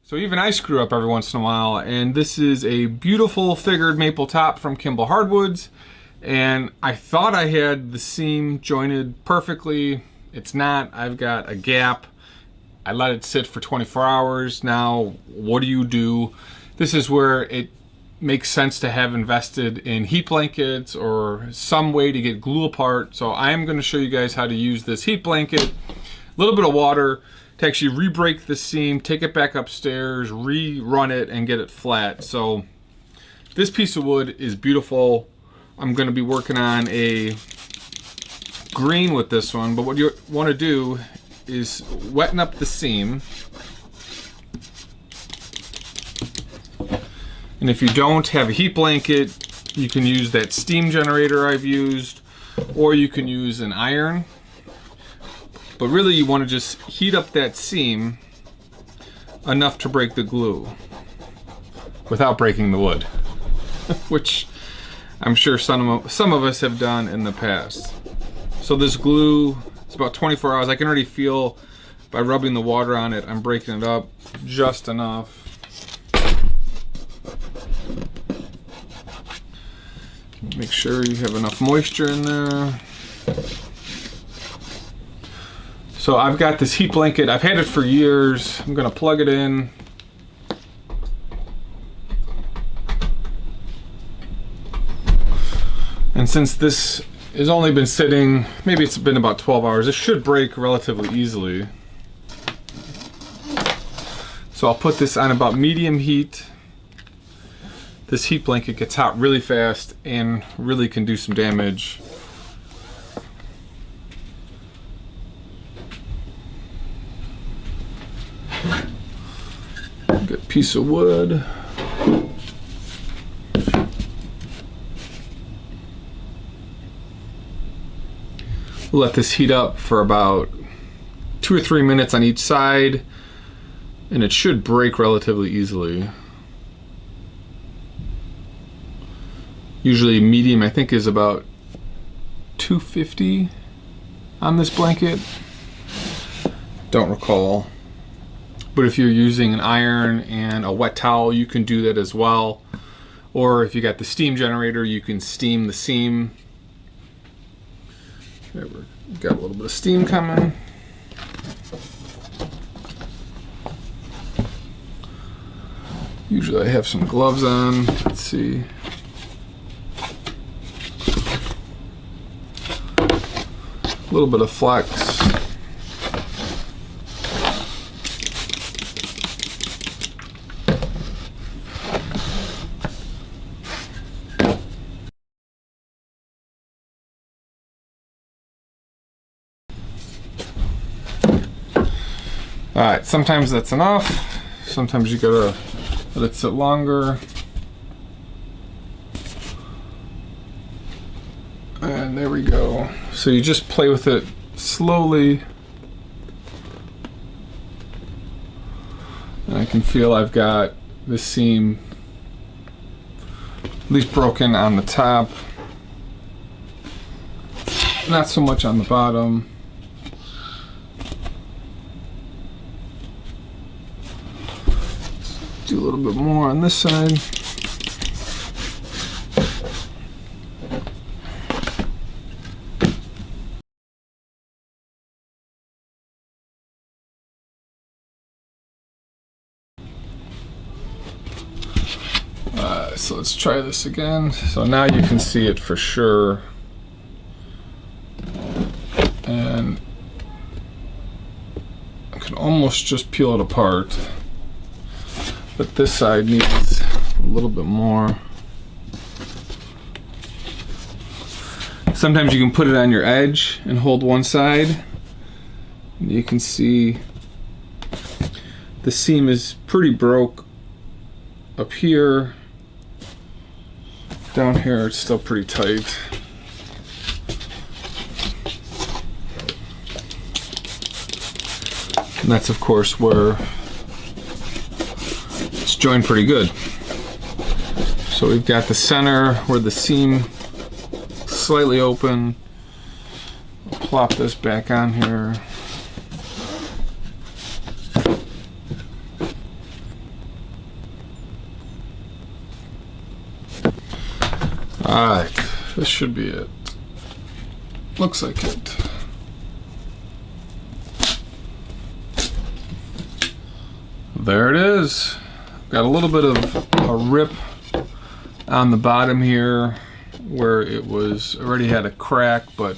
So even I screw up every once in a while, and this is a beautiful figured maple top from Kimball Hardwoods, and I thought I had the seam jointed perfectly. It's not. I've got a gap. I let it sit for 24 hours. Now, what do? This is where it makes sense to have invested in heat blankets or some way to get glue apart. So I'm going to show you guys how to use this heat blanket, a little bit of water, to actually re-break the seam, take it back upstairs, rerun it, and get it flat. So this piece of wood is beautiful. I'm going to be working on a green with this one, but what you want to do is wetten up the seam. And if you don't have a heat blanket, you can use that steam generator I've used, or you can use an iron. But really you want to just heat up that seam enough to break the glue without breaking the wood, which I'm sure some of us have done in the past. So this glue, it's about 24 hours. I can already feel by rubbing the water on it, I'm breaking it up just enough. Make sure you have enough moisture in there. So I've got this heat blanket. I've had it for years. I'm gonna plug it in. And since this has only been sitting, maybe it's been about 12 hours, it should break relatively easily. So I'll put this on about medium heat. This heat blanket gets hot really fast and really can do some damage. Good piece of wood. We'll let this heat up for about 2 or 3 minutes on each side, and it should break relatively easily. Usually medium, I think, is about 250 on this blanket. Don't recall. But if you're using an iron and a wet towel, you can do that as well. Or if you got the steam generator, you can steam the seam. There, we've got a little bit of steam coming. Usually I have some gloves on. Let's see. A little bit of flex. Alright, sometimes that's enough. Sometimes you gotta let it sit longer. And there we go. So you just play with it slowly. And I can feel I've got the seam at least broken on the top. Not so much on the bottom. Do a little bit more on this side. So let's try this again. So now you can see it for sure. And I can almost just peel it apart. But this side needs a little bit more. Sometimes you can put it on your edge and hold one side. And you can see the seam is pretty broke up here. Down here it's still pretty tight. And that's of course where it's joined pretty good. So we've got the center where the seam slightly open. Plop this back on here. Alright, this should be it. Looks like it. There it is. Got a little bit of a rip on the bottom here where it was already had a crack, but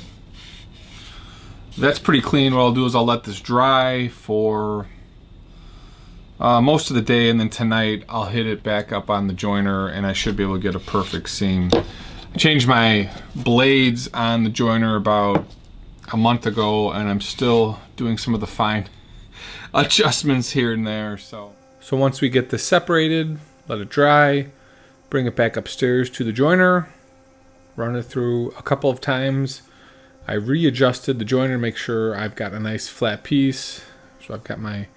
that's pretty clean. What I'll do is I'll let this dry for most of the day, and then tonight I'll hit it back up on the joiner and I should be able to get a perfect seam. I changed my blades on the joiner about a month ago and I'm still doing some of the fine adjustments here and there. So once we get this separated, let it dry, bring it back upstairs to the joiner, run it through a couple of times. I readjusted the joiner to make sure I've got a nice flat piece. So I've got my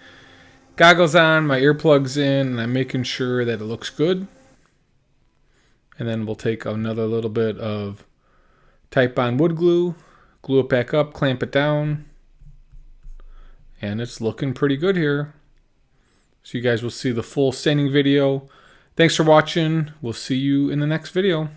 goggles on, my earplugs in, and I'm making sure that it looks good. And then we'll take another little bit of Type-On wood glue, glue it back up, clamp it down, and it's looking pretty good here. So you guys will see the full staining video. Thanks for watching. We'll see you in the next video.